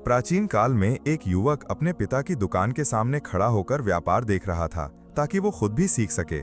प्राचीन काल में एक युवक अपने पिता की दुकान के सामने खड़ा होकर व्यापार देख रहा था ताकि वो खुद भी सीख सके।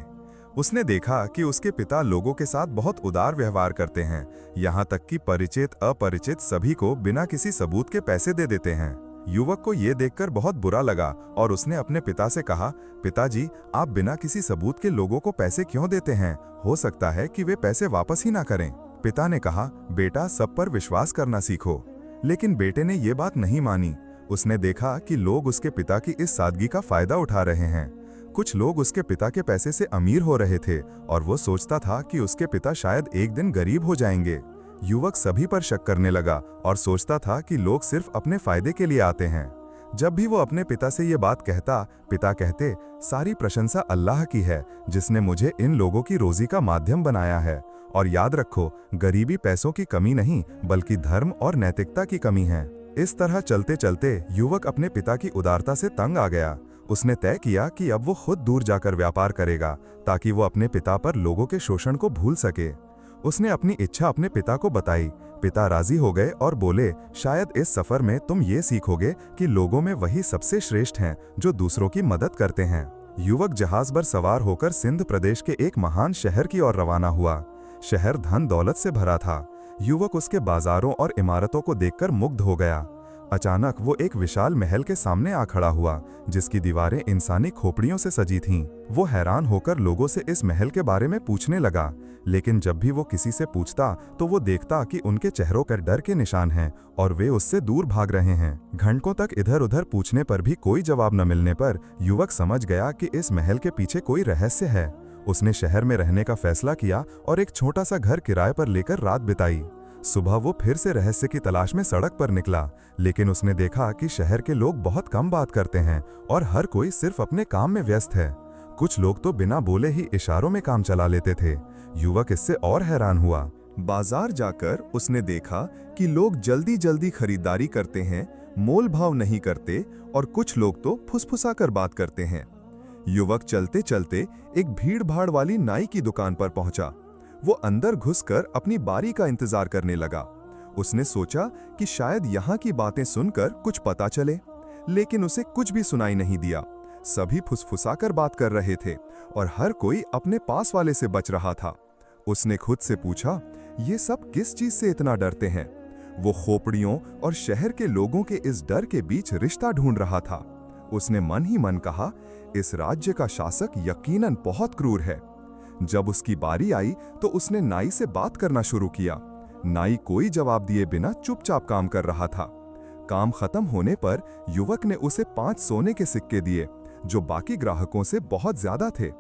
उसने देखा कि उसके पिता लोगों के साथ बहुत उदार व्यवहार करते हैं, यहाँ तक कि परिचित अपरिचित सभी को बिना किसी सबूत के पैसे दे देते हैं। युवक को ये देखकर बहुत बुरा लगा और उसने अपने पिता से कहा, पिताजी, आप बिना किसी सबूत के लोगों को पैसे क्यों देते हैं? हो सकता है कि वे पैसे वापस ही ना करें। पिता ने कहा, बेटा, सब पर विश्वास करना सीखो। लेकिन बेटे ने ये बात नहीं मानी। उसने देखा कि लोग उसके पिता की इस सादगी का फायदा उठा रहे हैं। कुछ लोग उसके पिता के पैसे से अमीर हो रहे थे और वो सोचता था कि उसके पिता शायद एक दिन गरीब हो जाएंगे। युवक सभी पर शक करने लगा और सोचता था कि लोग सिर्फ अपने फायदे के लिए आते हैं। जब भी वो अपने पिता से ये बात कहता, पिता कहते, सारी प्रशंसा अल्लाह की है जिसने मुझे इन लोगों की रोजी का माध्यम बनाया है। और याद रखो, गरीबी पैसों की कमी नहीं बल्कि धर्म और नैतिकता की कमी है। इस तरह चलते चलते युवक अपने पिता की उदारता से तंग आ गया। उसने तय किया कि अब वो खुद दूर जाकर व्यापार करेगा ताकि वो अपने पिता पर लोगों के शोषण को भूल सके। उसने अपनी इच्छा अपने पिता को बताई। पिता राजी हो गए और बोले, शायद इस सफर में तुम ये सीखोगे कि लोगों में वही सबसे श्रेष्ठ हैं जो दूसरों की मदद करते हैं। युवक जहाज पर सवार होकर सिंध प्रदेश के एक महान शहर की ओर रवाना हुआ। शहर धन दौलत से भरा था। युवक उसके बाजारों और इमारतों को देखकर मुग्ध हो गया। अचानक वो एक विशाल महल के सामने आ खड़ा हुआ जिसकी दीवारें इंसानी खोपड़ियों से सजी थीं। वो हैरान होकर लोगों से इस महल के बारे में पूछने लगा, लेकिन जब भी वो किसी से पूछता तो वो देखता कि उनके चेहरों पर डर के निशान हैं और वे उससे दूर भाग रहे हैं। घंटों तक इधर उधर पूछने पर भी कोई जवाब न मिलने पर युवक समझ गया कि इस महल के पीछे कोई रहस्य है। उसने शहर में रहने का फैसला किया और एक छोटा सा घर किराए पर लेकर रात बिताई। सुबह वो फिर से रहस्य की तलाश में सड़क पर निकला, लेकिन उसने देखा कि शहर के लोग बहुत कम बात करते हैं और हर कोई सिर्फ अपने काम में व्यस्त है। कुछ लोग तो बिना बोले ही इशारों में काम चला लेते थे। युवक इससे और हैरान हुआ। बाजार जाकर उसने देखा कि लोग जल्दी जल्दी खरीदारी करते हैं, मोल भाव नहीं करते और कुछ लोग तो फुसफुसाकर बात करते हैं। युवक चलते चलते एक भीड़ भाड़ वाली नाई की दुकान पर पहुंचा। वो अंदर घुसकर अपनी बारी का इंतजार करने लगा। उसने सोचा कि शायद यहाँ की बातें सुनकर कुछ पता चले, लेकिन उसे कुछ भी सुनाई नहीं दिया। सभी फुसफुसाकर बात कर रहे थे और हर कोई अपने पास वाले से बच रहा था। उसने खुद से पूछा, ये सब किस चीज से इतना डरते हैं? वो खोपड़ियों और शहर के लोगों के इस डर के बीच रिश्ता ढूंढ रहा था। उसने मन ही मन कहा, इस राज्य का शासक यकीनन बहुत क्रूर है। जब उसकी बारी आई तो उसने नाई से बात करना शुरू किया। नाई कोई जवाब दिए बिना चुपचाप काम कर रहा था। काम खत्म होने पर युवक ने उसे 5 सोने के सिक्के दिए, जो बाकी ग्राहकों से बहुत ज्यादा थे।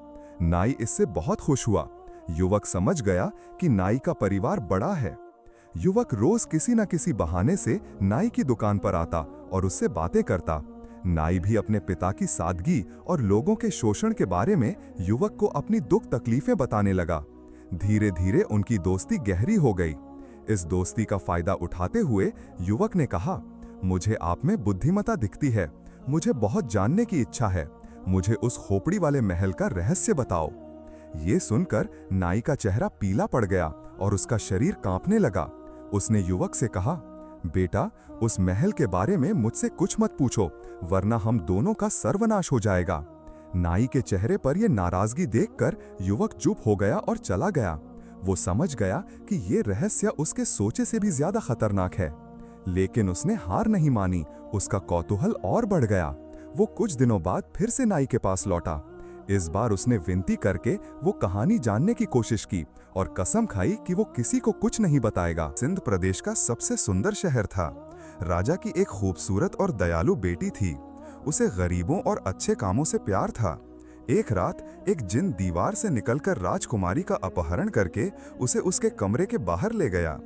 नाई इससे बहुत खुश हुआ। युवक समझ गया कि नाई का परिवार बड़ा है। युवक रोज किसी न किसी बहाने से नाई की दुकान पर आता और उससे बातें करता। नाई भी अपने पिता की सादगी और लोगों के शोषण के बारे में युवक को अपनी दुख तकलीफें बताने लगा। धीरे धीरे उनकी दोस्ती गहरी हो गई। इस दोस्ती का फायदा उठाते हुए युवक ने कहा, मुझे आप में बुद्धिमत्ता दिखती है, मुझे बहुत जानने की इच्छा है, मुझे उस खोपड़ी वाले महल का रहस्य बताओ। ये सुनकर नाई का चेहरा पीला पड़ गया और उसका शरीर कांपने लगा। उसने युवक से कहा, बेटा, उस महल के बारे में मुझसे कुछ मत पूछो, वरना हम दोनों का सर्वनाश हो जाएगा। नाई के चेहरे पर यह नाराजगी देखकर युवक चुप हो गया और चला गया। वो समझ गया कि ये रहस्य उसके सोचे से भी ज्यादा खतरनाक है, लेकिन उसने हार नहीं मानी। उसका कौतूहल और बढ़ गया। वो कुछ दिनों बाद फिर से नाई के पास लौटा। इस बार उसने विनती करके वो कहानी जानने की कोशिश की और कसम खाई कि वो किसी को कुछ नहीं बताएगा। सिंध प्रदेश का सबसे सुंदर शहर था। राजा की एक खूबसूरत और दयालु बेटी थी। उसे गरीबों और अच्छे कामों से प्यार था। एक रात एक जिन दीवार से निकलकर राजकुमारी का अपहरण करके उसे उसके कमरे के बाहर ले गया।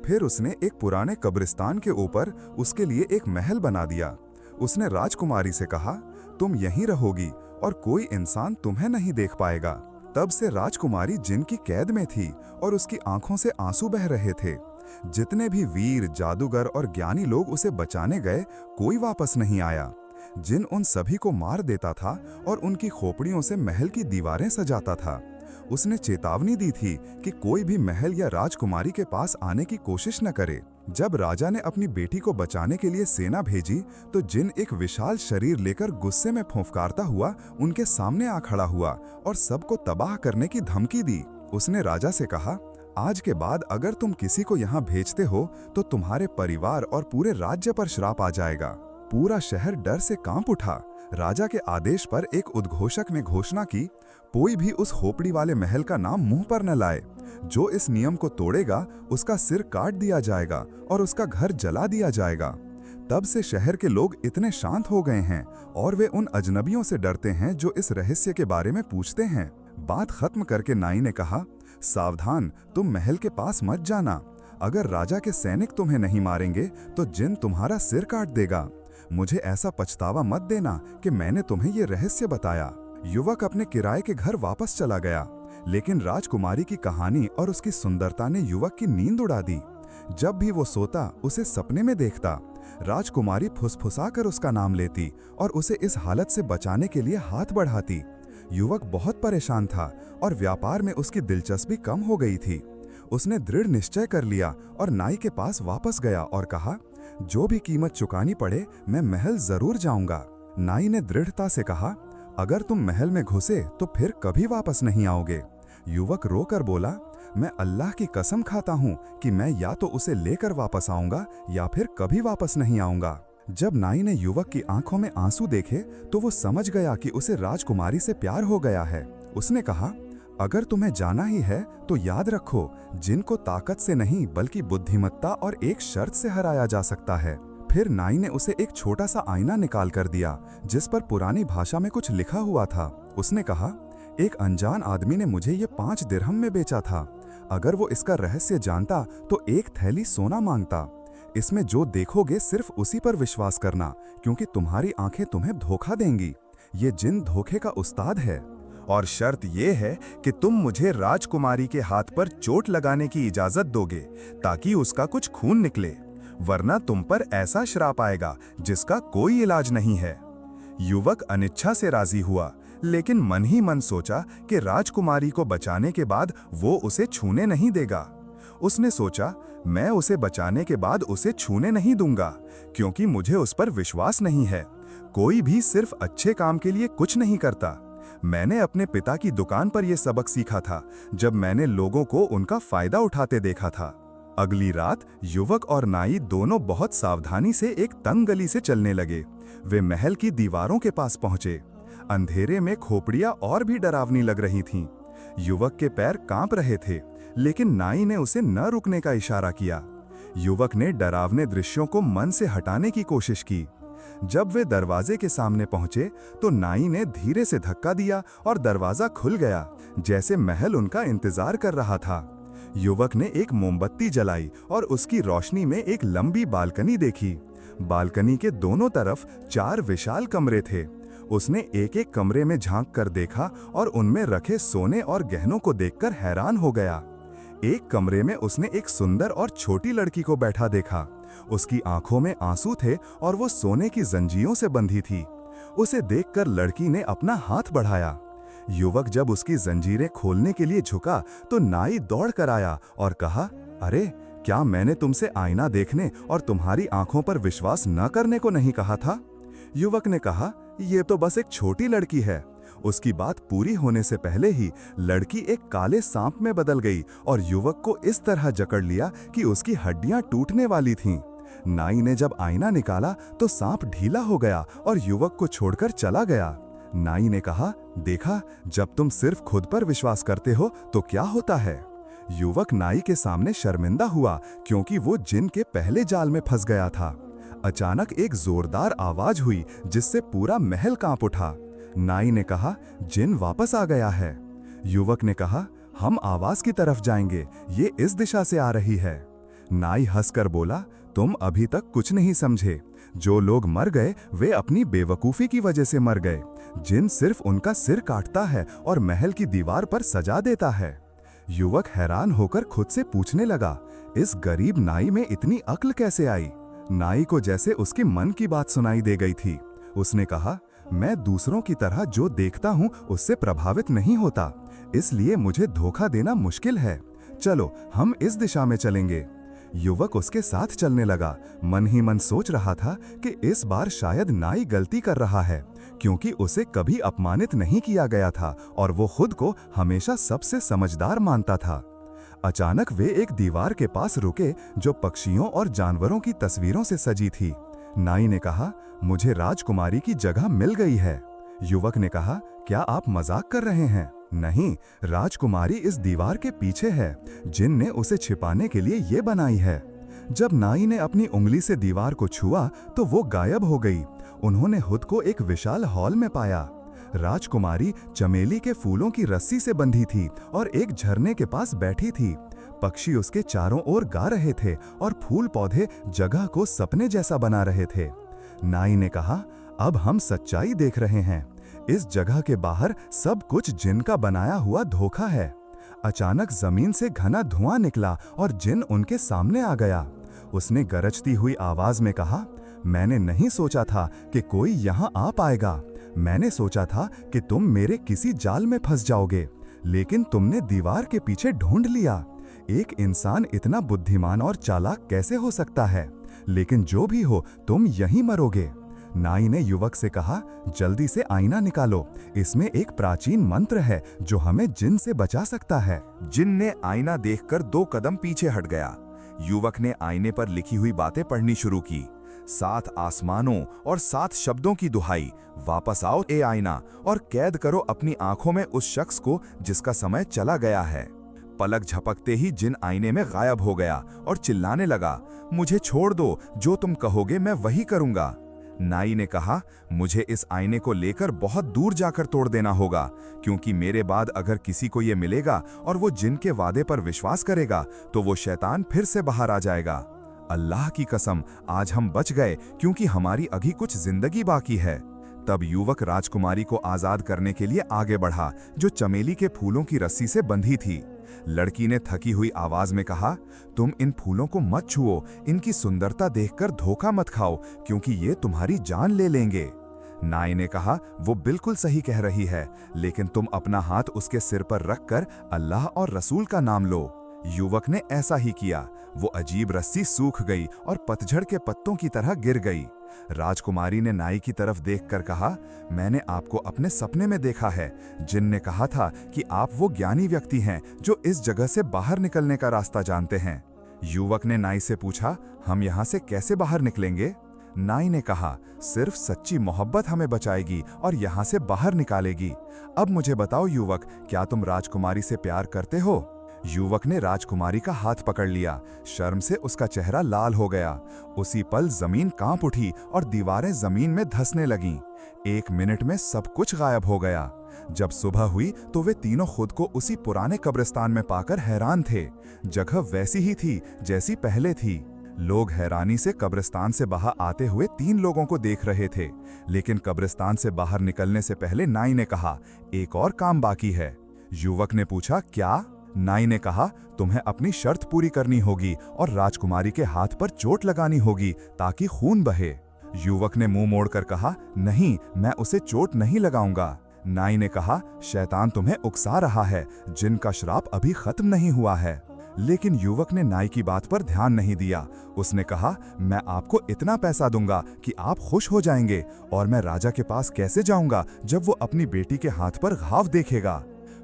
फिर उसने एक पुराने कब्रिस्तान के ऊपर उसके लिए एक महल बना दिया। उसने राजकुमारी से कहा, तुम यहीं रहोगी और कोई इंसान तुम्हें नहीं देख पाएगा। तब से राजकुमारी जिन की कैद में थी और उसकी आंखों से आंसू बह रहे थे। जितने भी वीर, जादूगर और ज्ञानी लोग उसे बचाने गए, कोई वापस नहीं आया। जिन उन सभी को मार देता था और उनकी खोपड़ियों से महल की दीवारें सजाता था। उसने चेतावनी दी थी कि कोई भी महल या राजकुमारी के पास आने की कोशिश न करे। जब राजा ने अपनी बेटी को बचाने के लिए सेना भेजी तो जिन एक विशाल शरीर लेकर गुस्से में फुंफकारता हुआ उनके सामने आ खड़ा हुआ और सबको तबाह करने की धमकी दी। उसने राजा से कहा, आज के बाद अगर तुम किसी को यहाँ भेजते हो तो तुम्हारे परिवार और पूरे राज्य पर श्राप आ जाएगा। पूरा शहर डर से कांप उठा। राजा के आदेश पर एक उद्घोषक ने घोषणा की, कोई भी उस खोपड़ी वाले महल का नाम मुंह पर न लाए। जो इस नियम को तोड़ेगा उसका सिर काट दिया जाएगा और उसका घर जला दिया जाएगा। तब से शहर के लोग इतने शांत हो गए हैं और वे उन अजनबियों से डरते हैं जो इस रहस्य के बारे में पूछते हैं। बात खत्म करके नाई ने कहा, सावधान, तुम महल के पास मत जाना। अगर राजा के सैनिक तुम्हें नहीं मारेंगे तो जिन तुम्हारा सिर काट देगा। मुझे ऐसा पछतावा मत देना कि मैंने तुम्हें ये रहस्य बताया। युवक अपने किराए के घर वापस चला गया, लेकिन राजकुमारी की कहानी और उसकी सुंदरता ने युवक की नींद उड़ा दी। जब भी वो सोता उसे सपने में देखता। राजकुमारी फुसफुसाकर उसका नाम लेती और उसे इस हालत से बचाने के लिए हाथ बढ़ाती। युवक बहुत परेशान था और व्यापार में उसकी दिलचस्पी कम हो गई थी। उसने दृढ़ निश्चय कर लिया और नाई के पास वापस गया और कहा, जो भी कीमत चुकानी पड़े मैं महल जरूर जाऊंगा। नाई ने दृढ़ता से कहा, अगर तुम महल में घुसे तो फिर कभी वापस नहीं आओगे। युवक रोकर बोला, मैं अल्लाह की कसम खाता हूँ कि मैं या तो उसे लेकर वापस आऊंगा या फिर कभी वापस नहीं आऊंगा। जब नाई ने युवक की आंखों में आंसू देखे तो वो समझ गया कि उसे राजकुमारी से प्यार हो गया है। उसने कहा, अगर तुम्हें जाना ही है तो याद रखो, जिनको ताकत से नहीं बल्कि बुद्धिमत्ता और एक शर्त से हराया जा सकता है। फिर नाई ने उसे एक छोटा सा आईना निकाल कर दिया जिस पर पुरानी भाषा में कुछ लिखा हुआ था। उसने कहा, एक अनजान आदमी ने मुझे ये 5 दिरहम में बेचा था। अगर वो इसका रहस्य जानता तो 1 थैली सोना मांगता। इसमें जो देखोगे सिर्फ उसी पर विश्वास करना, क्योंकि तुम्हारी आंखें तुम्हें धोखा देंगी। ये जिन धोखे का उस्ताद है। और शर्त ये है कि तुम मुझे राजकुमारी के हाथ पर चोट लगाने की इजाजत दोगे ताकि उसका कुछ खून निकले, वरना तुम पर ऐसा श्राप आएगा जिसका कोई इलाज नहीं है। युवक अनिच्छा से राजी हुआ, लेकिन मन ही मन सोचा कि राजकुमारी को बचाने के बाद वो उसे छूने नहीं देगा। उसने सोचा, मैं उसे बचाने के बाद उसे छूने नहीं दूंगा, क्योंकि मुझे उस पर विश्वास नहीं है। कोई भी सिर्फ अच्छे काम के लिए कुछ नहीं करता। मैंने अपने पिता की दुकान पर यह सबक सीखा था जब मैंने लोगों को उनका फायदा उठाते देखा था। अगली रात युवक और नाई दोनों बहुत सावधानी से एक तंग गली से चलने लगे। वे महल की दीवारों के पास पहुंचे। अंधेरे में खोपड़ियां और भी डरावनी लग रही थीं। युवक के पैर कांप रहे थे, लेकिन नाई ने उसे न रुकने का इशारा किया। युवक ने डरावने दृश्यों को मन से हटाने की कोशिश की। जब वे दरवाजे के सामने पहुंचे तो नाई ने धीरे से धक्का दिया और दरवाजा खुल गया, जैसे महल उनका इंतजार कर रहा था। युवक ने एक मोमबत्ती जलाई और उसकी रोशनी में एक लंबी बालकनी देखी। बालकनी के दोनों तरफ 4 विशाल कमरे थे। उसने एक एक कमरे में झांक कर देखा और उनमें रखे सोने और गहनों को देखकर हैरान हो गया। एक कमरे में उसने एक सुंदर और छोटी लड़की को बैठा देखा। उसकी आंखों में आंसू थे और वो सोने की जंजीरों से बंधी थी। उसे देखकर लड़की ने अपना हाथ बढ़ाया। युवक जब उसकी जंजीरें खोलने के लिए झुका तो नाई दौड़ कर आया और कहा, अरे, क्या मैंने तुमसे आईना देखने और तुम्हारी आंखों पर विश्वास न करने को नहीं कहा था? युवक ने कहा, ये तो बस एक छोटी लड़की है। उसकी बात पूरी होने से पहले ही लड़की एक काले सांप में बदल गई और युवक को इस तरह जकड़ लिया कि उसकी हड्डियां टूटने वाली थीं। नाई ने जब आईना निकाला तो सांप ढीला हो गया और युवक को छोड़कर चला गया। नाई ने कहा, देखा, जब तुम सिर्फ खुद पर विश्वास करते हो तो क्या होता है। युवक नाई के सामने शर्मिंदा हुआ क्योंकि वो जिन के पहले जाल में फंस गया था। अचानक एक जोरदार आवाज हुई जिससे पूरा महल कांप उठा। नाई ने कहा, जिन वापस आ गया है। युवक ने कहा, हम आवाज की तरफ जाएंगे, ये इस दिशा से आ रही है। नाई हंसकर बोला, तुम अभी तक कुछ नहीं समझे। जो लोग मर गए वे अपनी बेवकूफी की वजह से मर गए। जिन सिर्फ उनका सिर काटता है और महल की दीवार पर सजा देता है। युवक हैरान होकर खुद से पूछने लगा, इस गरीब नाई में इतनी अक्ल कैसे आई। नाई को जैसे उसके मन की बात सुनाई दे गई थी। उसने कहा, मैं दूसरों की तरह जो देखता हूँ उससे प्रभावित नहीं होता, इसलिए मुझे धोखा देना मुश्किल है। चलो हम इस दिशा में चलेंगे। युवक उसके साथ चलने लगा। मन ही मन सोच रहा था कि इस बार शायद नाई गलती कर रहा है, क्योंकि उसे कभी अपमानित नहीं किया गया था और वो खुद को हमेशा सबसे समझदार मानता था। अचानक वे एक दीवार के पास रुके जो पक्षियों और जानवरों की तस्वीरों से सजी थी। नाई ने कहा, मुझे राजकुमारी की जगह मिल गई है। युवक ने कहा, क्या आप मजाक कर रहे हैं? नहीं, राजकुमारी इस दीवार के पीछे है। जिन ने उसे छिपाने के लिए ये बनाई है। जब नाई ने अपनी उंगली से दीवार को छुआ तो वो गायब हो गई। उन्होंने खुद को एक विशाल हॉल में पाया। राजकुमारी चमेली के फूलों की रस्सी से बंधी थी और एक झरने के पास बैठी थी। पक्षी उसके चारों ओर गा रहे थे और फूल पौधे जगह को सपने जैसा बना रहे थे। नाई ने कहा, अब हम सच्चाई देख रहे हैं। इस जगह के बाहर सब कुछ जिन का बनाया हुआ धोखा है। अचानक जमीन से घना धुआं निकला और जिन उनके सामने आ गया। उसने गरजती हुई आवाज में कहा, मैंने नहीं सोचा था कि कोई यहाँ आ पाएगा। मैंने सोचा था कि तुम मेरे किसी जाल में फंस जाओगे, लेकिन तुमने दीवार के पीछे ढूंढ लिया। एक इंसान इतना बुद्धिमान और चालाक कैसे हो सकता है? लेकिन जो भी हो, तुम यहीं मरोगे। नाई ने युवक से कहा, जल्दी से आईना निकालो। इसमें एक प्राचीन मंत्र है जो हमें जिन से बचा सकता है। जिन ने आईना देखकर 2 कदम पीछे हट गया। युवक ने आईने पर लिखी हुई बातें पढ़नी शुरू की। 7 आसमानों और 7 शब्दों की दुहाई, वापस आओ ए आईना और कैद करो अपनी आंखों में उस शख्स को जिसका समय चला गया है। पलक झपकते ही जिन आईने में गायब हो गया और चिल्लाने लगा, मुझे छोड़ दो, जो तुम कहोगे मैं वही करूंगा। नाई ने कहा, मुझे इस आईने को लेकर बहुत दूर जाकर तोड़ देना होगा, क्योंकि मेरे बाद अगर किसी को ये मिलेगा और वो जिन के वादे पर विश्वास करेगा तो वो शैतान फिर से बाहर आ जाएगा। अल्लाह की कसम, आज हम बच गए क्योंकि हमारी अभी कुछ जिंदगी बाकी है। तब युवक राजकुमारी को आजाद करने के लिए आगे बढ़ा, जो चमेली के फूलों की रस्सी से बंधी थी। लड़की ने थकी हुई आवाज में कहा, तुम इन फूलों को मत छुओ, इनकी सुंदरता देखकर धोखा मत खाओ, क्योंकि ये तुम्हारी जान ले लेंगे। नाई ने कहा, वो बिल्कुल सही कह रही है, लेकिन तुम अपना हाथ उसके सिर पर रखकर अल्लाह और रसूल का नाम लो। युवक ने ऐसा ही किया। वो अजीब रस्सी सूख गई और पतझड़ के पत्तों की तरह गिर गई। राजकुमारी ने नाई की तरफ देखकर कहा, मैंने आपको अपने सपने में देखा है। जिन ने कहा था कि आप वो ज्ञानी व्यक्ति हैं जो इस जगह से बाहर निकलने का रास्ता जानते हैं। युवक ने नाई से पूछा, हम यहाँ से कैसे बाहर निकलेंगे? नाई ने कहा, सिर्फ सच्ची मोहब्बत हमें बचाएगी और यहाँ से बाहर निकालेगी। अब मुझे बताओ युवक, क्या तुम राजकुमारी से प्यार करते हो? युवक ने राजकुमारी का हाथ पकड़ लिया। शर्म से उसका चेहरा लाल हो गया। उसी पल जमीन कांप उठी और दीवारें जमीन में धंसने लगीं। 1 मिनट में सब कुछ गायब हो गया। जब सुबह हुई तो वे तीनों खुद को उसी पुराने कब्रिस्तान में पाकर हैरान थे। जगह वैसी ही थी जैसी पहले थी। लोग हैरानी से कब्रिस्तान से बाहर आते हुए 3 लोगों को देख रहे थे, लेकिन कब्रिस्तान से बाहर निकलने से पहले नाई ने कहा, एक और काम बाकी है। युवक ने पूछा, क्या? नाई ने कहा, तुम्हें अपनी शर्त पूरी करनी होगी और राजकुमारी के हाथ पर चोट लगानी होगी ताकि खून बहे। युवक ने मुंह मोड़कर कहा, नहीं, मैं उसे चोट नहीं लगाऊंगा। नाई ने कहा, शैतान तुम्हें उकसा रहा है, जिनका श्राप अभी खत्म नहीं हुआ है। लेकिन युवक ने नाई की बात पर ध्यान नहीं दिया। उसने कहा, मैं आपको इतना पैसा दूंगा कि आप खुश हो जाएंगे, और मैं राजा के पास कैसे जाऊंगा जब वो अपनी बेटी के हाथ पर घाव देखेगा।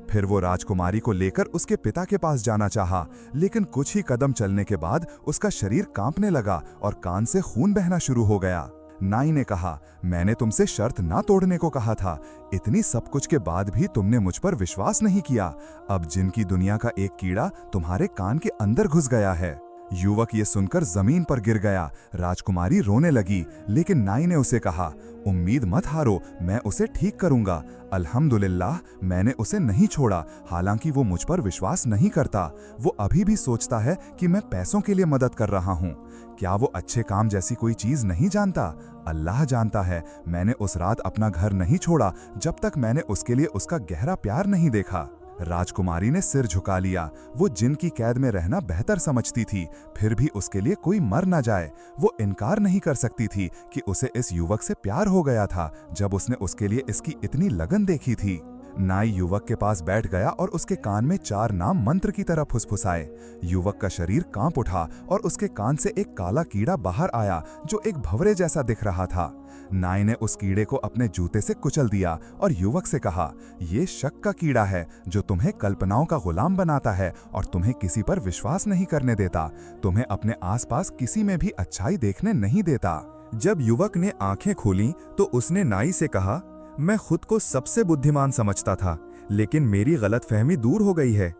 फिर वो राजकुमारी को लेकर उसके पिता के पास जाना चाहा, लेकिन कुछ ही कदम चलने के बाद उसका शरीर कांपने लगा और कान से खून बहना शुरू हो गया। नाई ने कहा, मैंने तुमसे शर्त ना तोड़ने को कहा था। इतनी सब कुछ के बाद भी तुमने मुझ पर विश्वास नहीं किया। अब जिन की दुनिया का एक कीड़ा तुम्हारे कान के अंदर घुस गया है। युवक ये सुनकर जमीन पर गिर गया। राजकुमारी रोने लगी, लेकिन नाई ने उसे कहा, उम्मीद मत हारो, मैं उसे ठीक करूंगा। अल्हम्दुलिल्लाह, मैंने उसे नहीं छोड़ा, हालांकि वो मुझ पर विश्वास नहीं करता। वो अभी भी सोचता है कि मैं पैसों के लिए मदद कर रहा हूँ। क्या वो अच्छे काम जैसी कोई चीज नहीं जानता? अल्लाह जानता है, मैंने उस रात अपना घर नहीं छोड़ा जब तक मैंने उसके लिए उसका गहरा प्यार नहीं देखा। राजकुमारी ने सिर झुका लिया। वो जिन की कैद में रहना बेहतर समझती थी, फिर भी उसके लिए कोई मर न जाए। वो इनकार नहीं कर सकती थी कि उसे इस युवक से प्यार हो गया था जब उसने उसके लिए इसकी इतनी लगन देखी थी। नाई युवक के पास बैठ गया और उसके कान में 4 नाम मंत्र की तरह फुसफुसाए। युवक का शरीर कांप उठा और उसके कान से एक काला कीड़ा बाहर आया जो एक भंवरे जैसा दिख रहा था। नाई ने उस कीड़े को अपने जूते से कुचल दिया और युवक से कहा, ये शक का कीड़ा है जो तुम्हें कल्पनाओं का गुलाम बनाता है और तुम्हें किसी पर विश्वास नहीं करने देता, तुम्हें अपने आसपास किसी में भी अच्छाई देखने नहीं देता। जब युवक ने आंखें खोलीं तो उसने नाई से कहा, मैं खुद को सबसे बुद्धिमान समझता था, लेकिन मेरी गलतफहमी दूर हो गई है।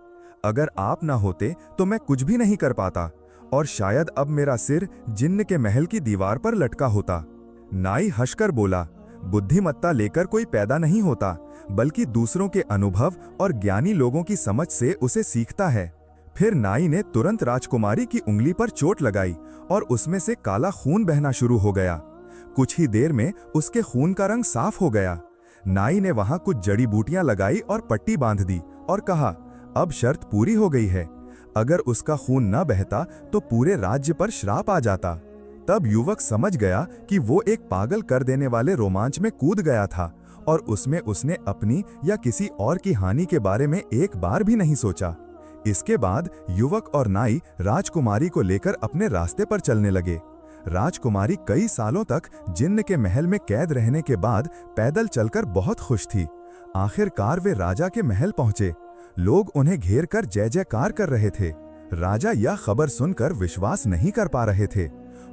अगर आप ना होते तो मैं कुछ भी नहीं कर पाता और शायद अब मेरा सिर जिन्न के महल की दीवार पर लटका होता। नाई हंसकर बोला, बुद्धिमत्ता लेकर कोई पैदा नहीं होता, बल्कि दूसरों के अनुभव और ज्ञानी लोगों की समझ से उसे सीखता है। फिर नाई ने तुरंत राजकुमारी की उंगली पर चोट लगाई और उसमें से काला खून बहना शुरू हो गया। कुछ ही देर में उसके खून का रंग साफ हो गया। नाई ने वहां कुछ जड़ी बूटियां लगाई और पट्टी बांध दी और कहा, अब शर्त पूरी हो गई है। अगर उसका खून न बहता तो पूरे राज्य पर श्राप आ जाता। तब युवक समझ गया कि वो एक पागल कर देने वाले रोमांच में कूद गया था और उसमें उसने अपनी या किसी और की हानि के बारे में एक बार भी नहीं सोचा। इसके बाद युवक और नाई राजकुमारी को लेकर अपने रास्ते पर चलने लगे। राजकुमारी कई सालों तक जिन्न के महल में कैद रहने के बाद पैदल चलकर बहुत खुश थी। आखिरकार वे राजा के महल पहुंचे। लोग उन्हें घेर कर जय जयकार कर रहे थे। राजा यह खबर सुनकर विश्वास नहीं कर पा रहे थे।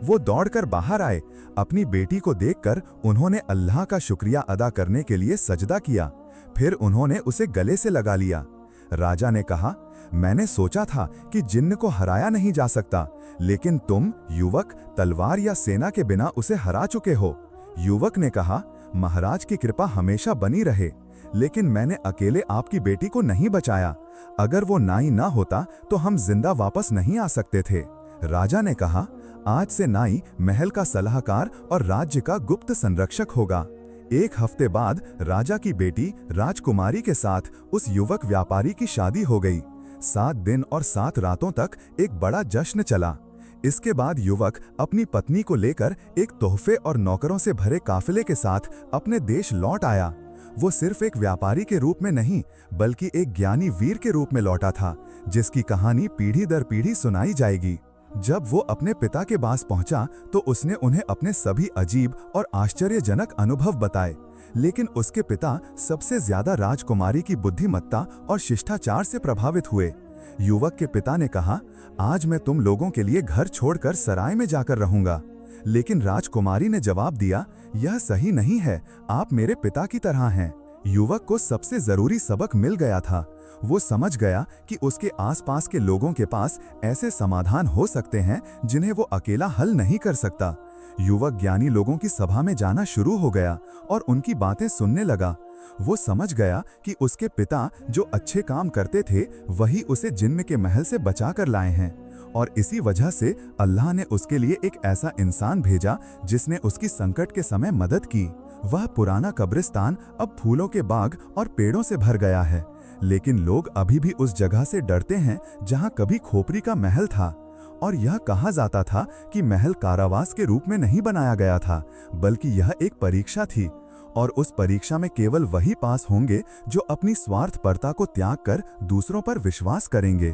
वो दौड़कर बाहर आए। अपनी बेटी को देखकर उन्होंने अल्लाह का शुक्रिया अदा करने के लिए सजदा किया। फिर उन्होंने उसे गले से लगा लिया। राजा ने कहा, मैंने सोचा था कि जिन्न को हराया नहीं जा सकता, लेकिन तुम युवक तलवार या सेना के बिना उसे हरा चुके हो। युवक ने कहा, महाराज की कृपा हमेशा बनी रहे, लेकिन मैंने अकेले आपकी बेटी को नहीं बचाया। अगर वो नाई ना होता तो हम जिंदा वापस नहीं आ सकते थे। राजा ने कहा, आज से नाई महल का सलाहकार और राज्य का गुप्त संरक्षक होगा। एक हफ्ते बाद राजा की बेटी राजकुमारी के साथ उस युवक व्यापारी की शादी हो गई। 7 दिन और 7 रातों तक एक बड़ा जश्न चला। इसके बाद युवक अपनी पत्नी को लेकर एक तोहफे और नौकरों से भरे काफिले के साथ अपने देश लौट आया। वो सिर्फ एक व्यापारी के रूप में नहीं, बल्कि एक ज्ञानी वीर के रूप में लौटा था, जिसकी कहानी पीढ़ी दर पीढ़ी सुनाई जाएगी। जब वो अपने पिता के पास पहुंचा तो उसने उन्हें अपने सभी अजीब और आश्चर्यजनक अनुभव बताए, लेकिन उसके पिता सबसे ज्यादा राजकुमारी की बुद्धिमत्ता और शिष्टाचार से प्रभावित हुए। युवक के पिता ने कहा, आज मैं तुम लोगों के लिए घर छोड़कर सराय में जाकर रहूंगा। लेकिन राजकुमारी ने जवाब दिया, यह सही नहीं है, आप मेरे पिता की तरह हैं। युवक को सबसे जरूरी सबक मिल गया था। वो समझ गया कि उसके आसपास के लोगों के पास ऐसे समाधान हो सकते हैं जिन्हें वो अकेला हल नहीं कर सकता। युवक ज्ञानी लोगों की सभा में जाना शुरू हो गया और उनकी बातें सुनने लगा। वो समझ गया कि उसके पिता जो अच्छे काम करते थे वही उसे जिन्न के महल से बचा कर लाए हैं, और इसी वजह से अल्लाह ने उसके लिए एक ऐसा इंसान भेजा जिसने उसकी संकट के समय मदद की। वह पुराना कब्रिस्तान अब फूलों के बाग और पेड़ों से भर गया है, लेकिन लोग अभी भी उस जगह से डरते हैं जहां कभी खोपरी का महल था। और यह कहा जाता था कि महल कारावास के रूप में नहीं बनाया गया था, बल्कि यह एक परीक्षा थी, और उस परीक्षा में केवल वही पास होंगे जो अपनी स्वार्थपरता को त्याग कर दूसरों पर विश्वास करेंगे।